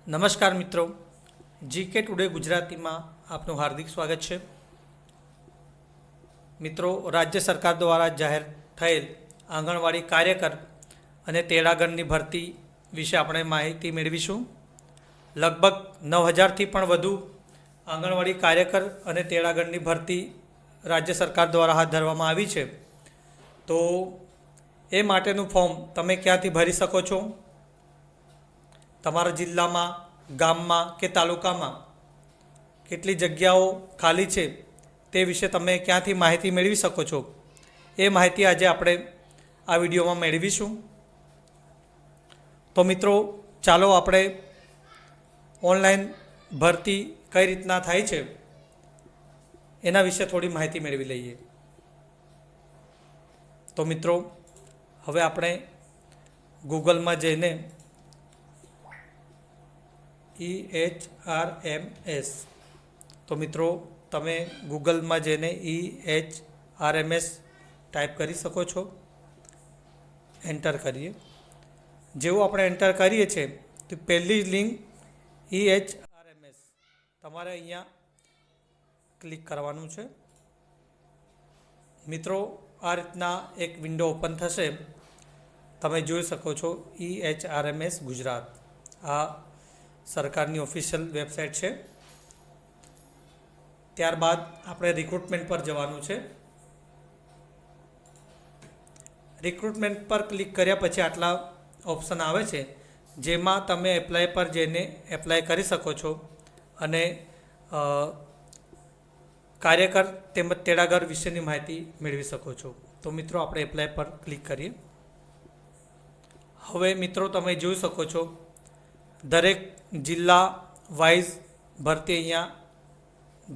નમસ્કાર મિત્રો, GK today ગુજરાતીમાં આપનું હાર્દિક સ્વાગત છે. મિત્રો, રાજ્ય સરકાર દ્વારા જાહેર થયેલ આંગણવાડી કાર્યકર અને તેડાગરની ભરતી વિશે આપણે માહિતી મેળવીશું. લગભગ 9,000થી પણ વધુ આંગણવાડી કાર્યકર અને તેડાગરની ભરતી રાજ્ય સરકાર દ્વારા હાથ ધરવામાં આવી છે. તો એ માટેનું ફોર્મ તમે ક્યાંથી ભરી શકો છો? તમારા જિલ્લામાં, ગામમાં કે તાલુકામાં કેટલી જગ્યાઓ ખાલી છે તે વિશે તમે ક્યાંથી માહિતી મેળવી શકો છો? એ માહિતી આજે આપણે આ વિડીયોમાં મેળવીશું. તો મિત્રો, ચાલો આપણે ઓનલાઈન ભરતી કઈ રીતના થાય છે એના વિશે થોડી માહિતી મેળવી લઈએ. તો મિત્રો, હવે આપણે ગૂગલમાં જઈને EHRMS, તો મિત્રો તમે ગૂગલમાં જઈને EHRMS ટાઈપ કરી શકો છો. એન્ટર કરીએ. જેવું આપણે એન્ટર કરીએ છીએ તો પહેલી જ લિંક EHRMS તમારે અહીંયા ક્લિક કરવાનું છે. મિત્રો, આ રીતના એક વિન્ડો ઓપન થશે. તમે જોઈ શકો છો EHRMS ગુજરાત, આ સરકારની ઓફિશિયલ વેબસાઇટ છે. ત્યારબાદ આપણે રિક્રુટમેન્ટ પર જવાનું છે. રિક્રુટમેન્ટ પર ક્લિક કર્યા પછી આટલા ઓપ્શન આવે છે, જેમાં તમે એપ્લાય પર જઈને એપ્લાય કરી શકો છો અને કાર્યકર તેમજ તેડાગર વિશેની માહિતી મેળવી શકો છો. તો મિત્રો, આપણે એપ્લાય પર ક્લિક કરીએ. હવે મિત્રો, તમે જોઈ શકો છો દરેક જિલ્લા વાઇઝ ભરતી અહીંયા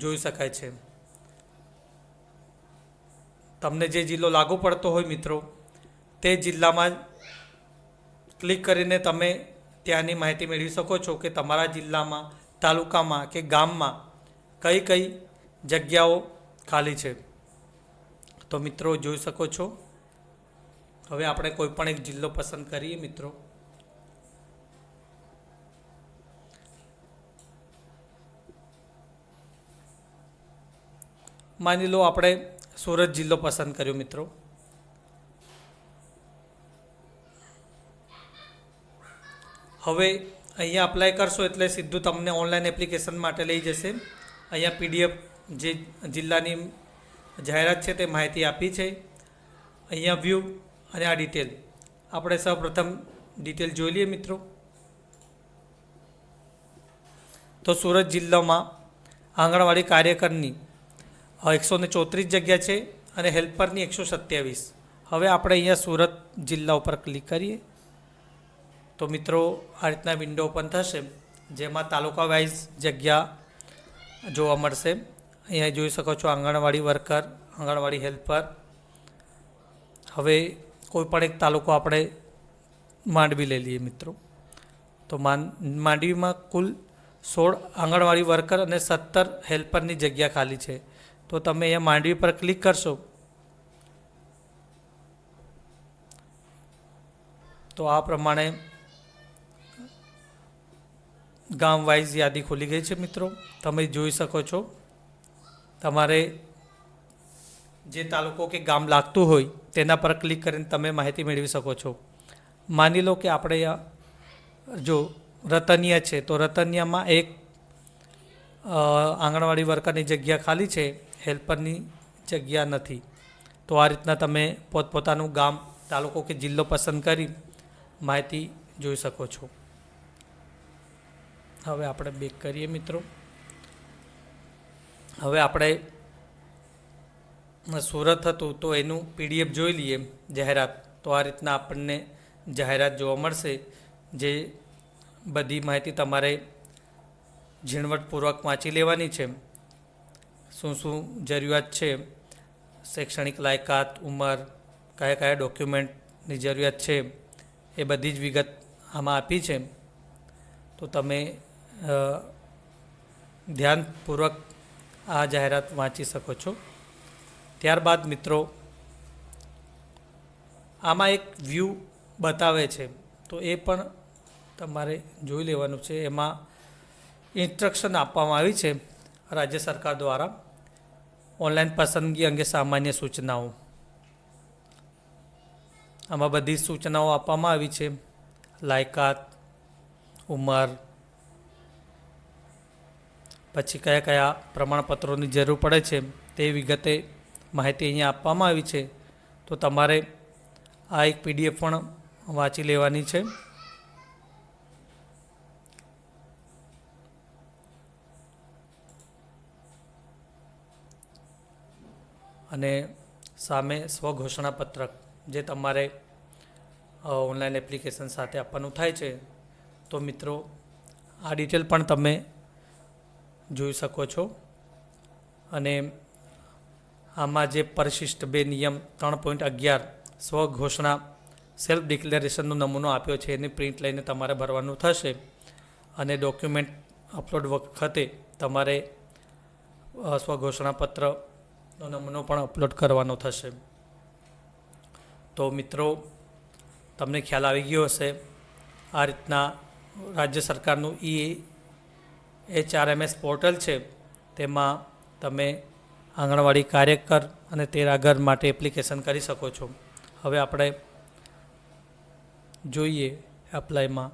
જોઈ શકાય છે. તમને જે જિલ્લો લાગુ પડતો હોય મિત્રો, તે જિલ્લામાં ક્લિક કરીને તમે ત્યાંની માહિતી મેળવી શકો છો કે તમારા જિલ્લામાં, તાલુકામાં કે ગામમાં કઈ કઈ જગ્યાઓ ખાલી છે. તો મિત્રો, જોઈ શકો છો. હવે આપણે કોઈ પણ એક જિલ્લો પસંદ કરીએ. મિત્રો, માની લો આપણે સુરત જિલ્લો પસંદ કર્યો. મિત્રો, હવે અહીંયા અપ્લાય કરશો એટલે સીધું તમને ઓનલાઈન એપ્લિકેશન માટે લઈ જશે. અહીંયા PDF જે જિલ્લાની જાહેરાત છે તે માહિતી આપી છે. અહીંયા વ્યૂ અને આ ડિટેલ. આપણે સૌપ્રથમ ડિટેલ જોઈ લઈએ. મિત્રો, તો સુરત જિલ્લામાં આંગણવાડી કાર્યકરની 134 જગ્યા છે અને હેલ્પરની 127. હવે આપણે અહીંયા સુરત જિલ્લા ઉપર ક્લિક કરીએ તો મિત્રો, આ રીતના વિન્ડો ઓપન થશે, જેમાં તાલુકા વાઇઝ જગ્યા જોવા મળશે. અહીંયા જોઈ શકો છો આંગણવાડી વર્કર, આંગણવાડી હેલ્પર. હવે કોઈ પણ એક તાલુકો આપણે માંડવી લઈ લઈએ. મિત્રો, તો માંડવીમાં કુલ 16 આંગણવાડી વર્કર અને 17 હેલ્પરની જગ્યા ખાલી છે. તો તમે અહીંયા માંડવી પર ક્લિક કરશો તો આ પ્રમાણે ગામ વાઇઝ યાદી ખુલી ગઈ છે. મિત્રો, તમે જોઈ શકો છો. તમારે જે તાલુકો કે ગામ લાગતું હોય તેના પર ક્લિક કરીને તમે માહિતી મેળવી શકો છો. માની લો કે આપણે જો રતનિયા છે તો રતનિયામાં એક આંગણવાડી વર્કરની જગ્યા ખાલી છે, હેલ્પરની જગ્યા નથી. તો આ રીતના તમે પોતપોતાનું ગામ, તાલુકો કે જિલ્લો પસંદ કરી માહિતી જોઈ શકો છો. હવે આપણે બેક કરીએ. મિત્રો, હવે આપણે સુરત હતું તો એનું PDF જોઈ લઈએ, જાહેરાત. તો આ રીતના આપણને જાહેરાત જોવા મળશે, જે બધી માહિતી તમારે ઝીણવટપૂર્વક વાંચી લેવાની છે. શું શું જરૂરિયાત છે, શૈક્ષણિક લાયકાત, ઉંમર, કયા કયા ડોક્યુમેન્ટની જરૂરિયાત છે, એ બધી જ વિગત આમાં આપી છે. તો તમે ધ્યાનપૂર્વક આ જાહેરાત વાંચી શકો છો. ત્યારબાદ મિત્રો, આમાં એક વ્યૂ બતાવે છે, તો એ પણ તમારે જોઈ લેવાનું છે. એમાં ઇન્સ્ટ્રક્શન આપવામાં આવી છે રાજ્ય સરકાર દ્વારા ઓનલાઈન પસંદગી અંગે સામાન્ય સૂચનાઓ. આમાં બધી સૂચનાઓ આપવામાં આવી છે. લાયકાત, ઉંમર, પછી કયા કયા પ્રમાણપત્રોની જરૂર પડે છે તે વિગતે માહિતી અહીંયા આપવામાં આવી છે. તો તમારે આ એક PDF પણ વાંચી લેવાની છે. અને સામે સ્વઘોષણા પત્રક જે તમારે ઓનલાઈન એપ્લિકેશન સાથે આપવાનું થાય છે. તો મિત્રો આ ડિટેલ પણ તમે જોઈ શકો છો. અને આમાં જે પરિશિષ્ટ 2 નિયમ 3.11 સ્વઘોષણા સેલ્ફ ડિક્લેરેશનનો નમૂનો આપ્યો છે એની પ્રિન્ટ લઈને તમારે ભરવાનું થશે. અને ડોક્યુમેન્ટ અપલોડ વખતે તમારે સ્વઘોષણાપત્રનો નમૂનો પણ અપલોડ કરવાનો થશે. તો મિત્રો તમને ખ્યાલ આવી ગયો હશે. આ રીતના રાજ્ય સરકારનું HRMS પોર્ટલ છે, તેમાં તમે આંગણવાડી કાર્યકર અને તેના ઘર માટે એપ્લિકેશન કરી શકો છો. હવે આપણે જોઈએ એપ્લાયમાં.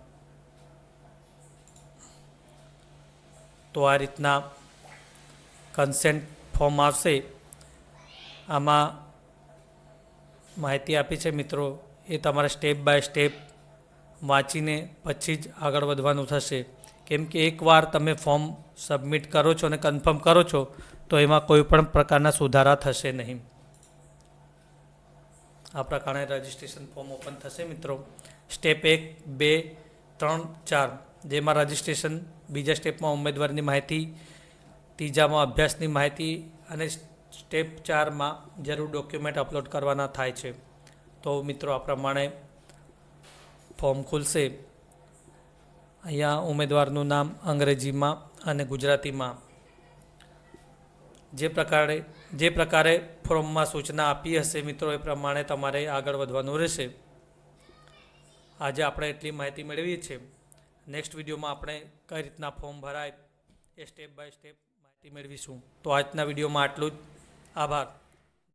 તો આ રીતના કન્સેન્ટ ફોર્મ આવશે. આમાં માહિતી આપી છે મિત્રો, એ તમારે સ્ટેપ બાય સ્ટેપ વાંચીને પછી જ આગળ વધવાનું થશે. કેમ કે એકવાર તમે ફોર્મ સબમિટ કરો છો અને કન્ફર્મ કરો છો તો એમાં કોઈ પણ પ્રકારના સુધારા થશે નહીં. આ પ્રકારે રજિસ્ટ્રેશન ફોર્મ ઓપન થશે મિત્રો. સ્ટેપ 1, 2, 3, 4 જેમાં રજિસ્ટ્રેશન, બીજા સ્ટેપમાં ઉમેદવારની માહિતી, ત્રીજામાં અભ્યાસની માહિતી અને સ્ટેપ 4માં જરૂર ડોક્યુમેન્ટ અપલોડ કરવાના થાય છે. તો મિત્રો આ પ્રમાણે ફોર્મ ખુલશે. અહીંયા ઉમેદવારનું નામ અંગ્રેજીમાં અને ગુજરાતીમાં જે પ્રકારે ફોર્મમાં સૂચના આપી હશે મિત્રો, એ પ્રમાણે તમારે આગળ વધવાનું રહેશે. આજે આપણે એટલી માહિતી મેળવીએ છીએ. નેક્સ્ટ વિડીયોમાં આપણે કઈ રીતના ફોર્મ ભરાય એ સ્ટેપ બાય સ્ટેપ માહિતી મેળવીશું. તો આજના વિડીયોમાં આટલું જ. આભાર.